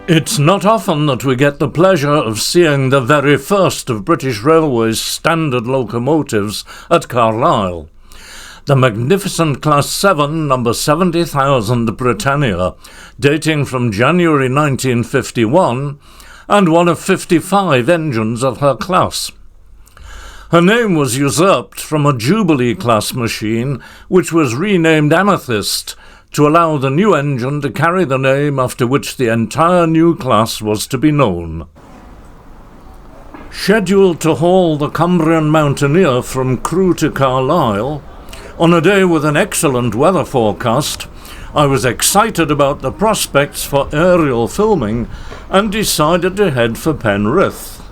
It's not often that we get the pleasure of seeing the very first of British Railways standard locomotives at Carlisle. The magnificent Class 7 number 70,000 Britannia, dating from January 1951, and one of 55 engines of her class. Her name was usurped from a Jubilee class machine, which was renamed Amethyst, to allow the new engine to carry the name after which the entire new class was to be known. Scheduled to haul the Cumbrian Mountaineer from Crewe to Carlisle, on a day with an excellent weather forecast, I was excited about the prospects for aerial filming and decided to head for Penrith.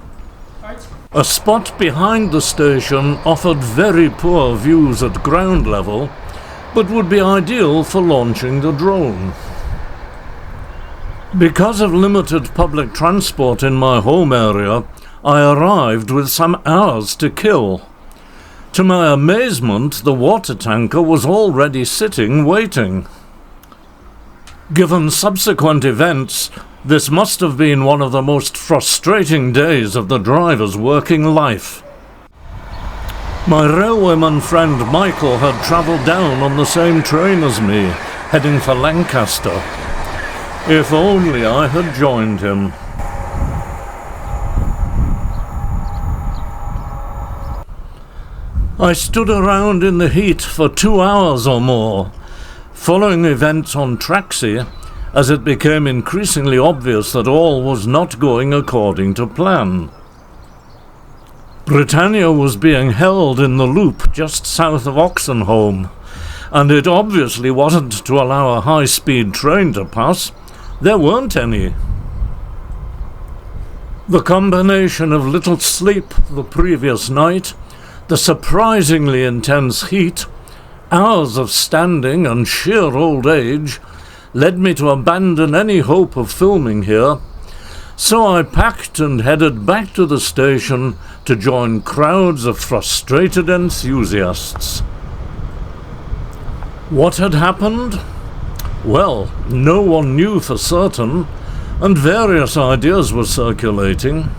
A spot behind the station offered very poor views at ground level, but would be ideal for launching the drone. Because of limited public transport in my home area, I arrived with some hours to kill. To my amazement, the water tanker was already sitting waiting. Given subsequent events, this must have been one of the most frustrating days of the driver's working life. My railwayman friend Michael had travelled down on the same train as me, heading for Lancaster. If only I had joined him. I stood around in the heat for 2 hours or more, following events on Tracksy, as it became increasingly obvious that all was not going according to plan. Britannia was being held in the loop just south of Oxenholme, and it obviously wasn't to allow a high-speed train to pass. There weren't any. The combination of little sleep the previous night, the surprisingly intense heat, hours of standing and sheer old age, led me to abandon any hope of filming here, so I packed and headed back to the station to join crowds of frustrated enthusiasts. What had happened? Well, no one knew for certain, and various ideas were circulating.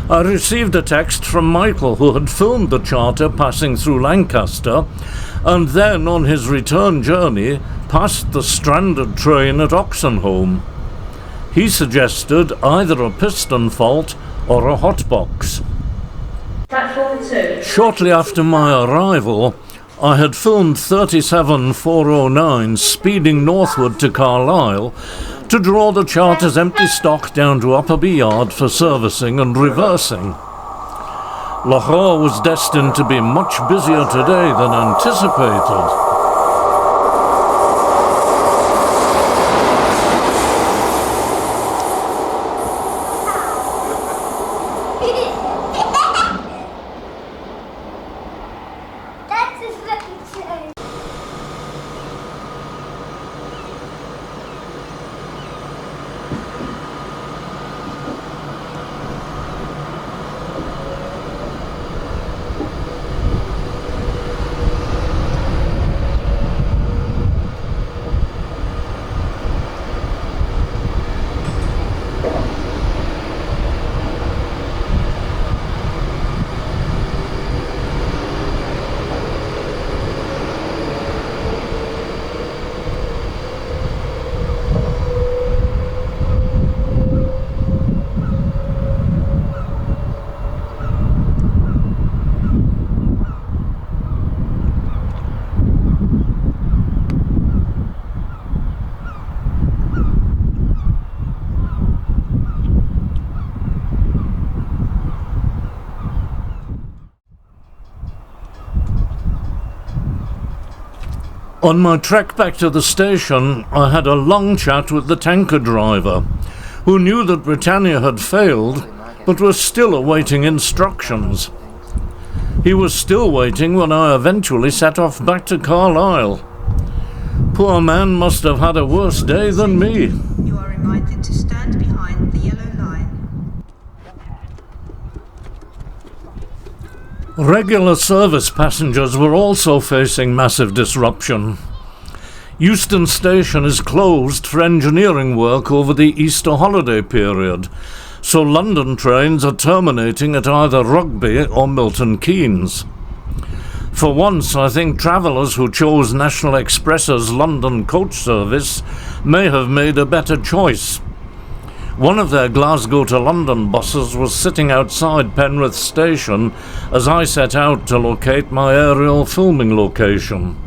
I received a text from Michael, who had filmed the charter passing through Lancaster, and then on his return journey passed the stranded train at Oxenholme. He suggested either a piston fault or a hotbox. Platform 2. Shortly after my arrival, I had filmed 37-409 speeding northward to Carlisle to draw the charter's empty stock down to Upperby Yard for servicing and reversing. Lahore was destined to be much busier today than anticipated. On my trek back to the station, I had a long chat with the tanker driver, who knew that Britannia had failed, but was still awaiting instructions. He was still waiting when I eventually set off back to Carlisle. Poor man must have had a worse day than me. You are reminded to stand behind the yellow line. Regular service passengers were also facing massive disruption. Euston Station is closed for engineering work over the Easter holiday period, so London trains are terminating at either Rugby or Milton Keynes. For once, I think travellers who chose National Express's London coach service may have made a better choice. One of their Glasgow to London buses was sitting outside Penrith station as I set out to locate my aerial filming location.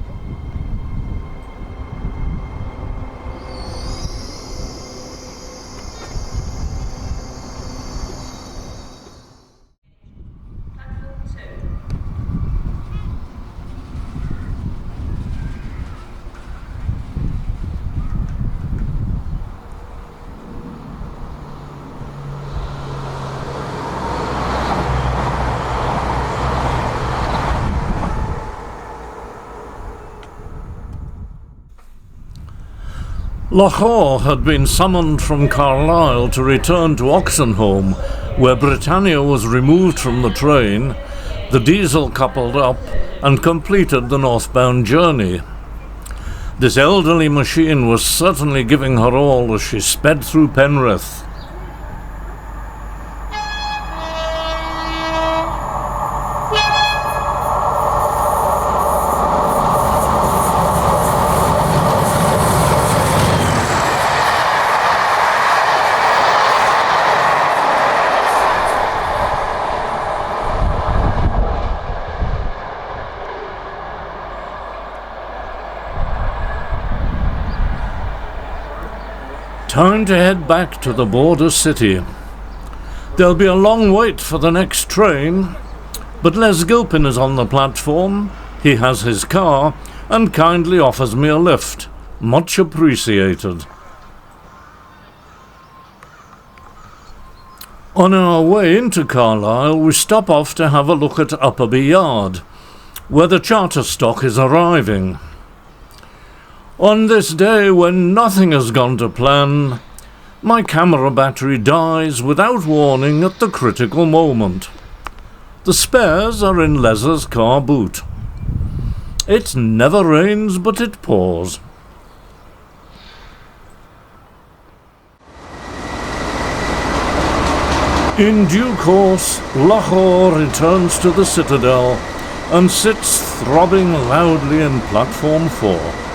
Lahore had been summoned from Carlisle to return to Oxenholme, where Britannia was removed from the train, the diesel coupled up, and completed the northbound journey. This elderly machine was certainly giving her all as she sped through Penrith. Time to head back to the border city. There'll be a long wait for the next train, but Les Gilpin is on the platform, he has his car, and kindly offers me a lift. Much appreciated. On our way into Carlisle, we stop off to have a look at Upperby Yard, where the charter stock is arriving. On this day when nothing has gone to plan, my camera battery dies without warning at the critical moment. The spares are in Les's car boot. It never rains but it pours. In due course, Lahore returns to the Citadel and sits throbbing loudly in Platform 4.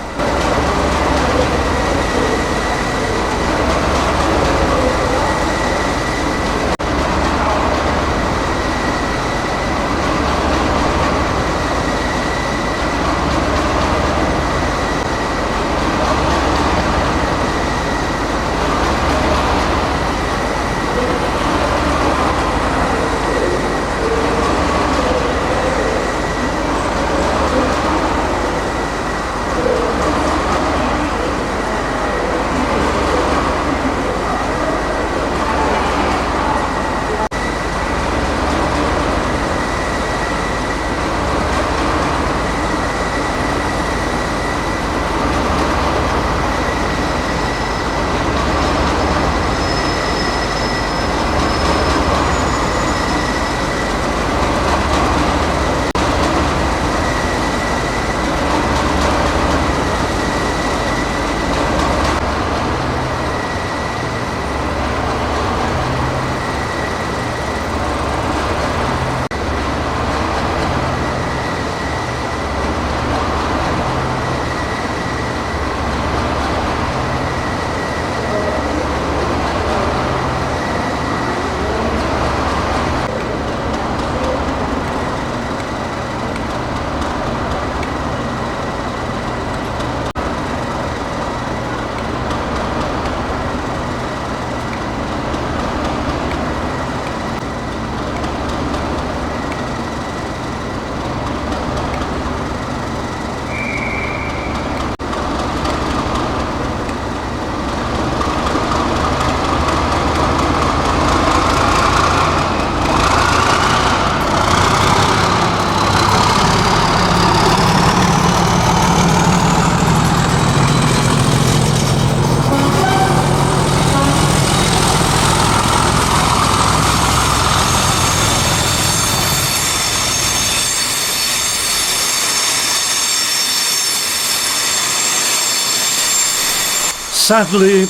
Sadly,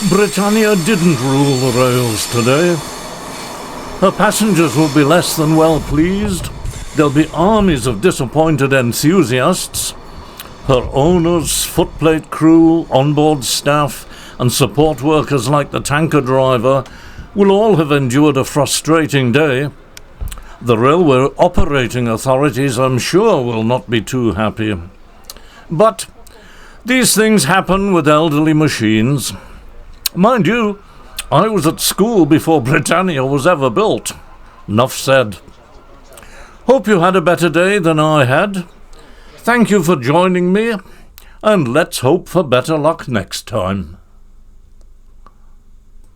Britannia didn't rule the rails today. Her passengers will be less than well pleased. There'll be armies of disappointed enthusiasts. Her owners, footplate crew, onboard staff, and support workers like the tanker driver will all have endured a frustrating day. The railway operating authorities, I'm sure, will not be too happy. But these things happen with elderly machines. Mind you, I was at school before Britannia was ever built. Nuff said. Hope you had a better day than I had. Thank you for joining me, and let's hope for better luck next time.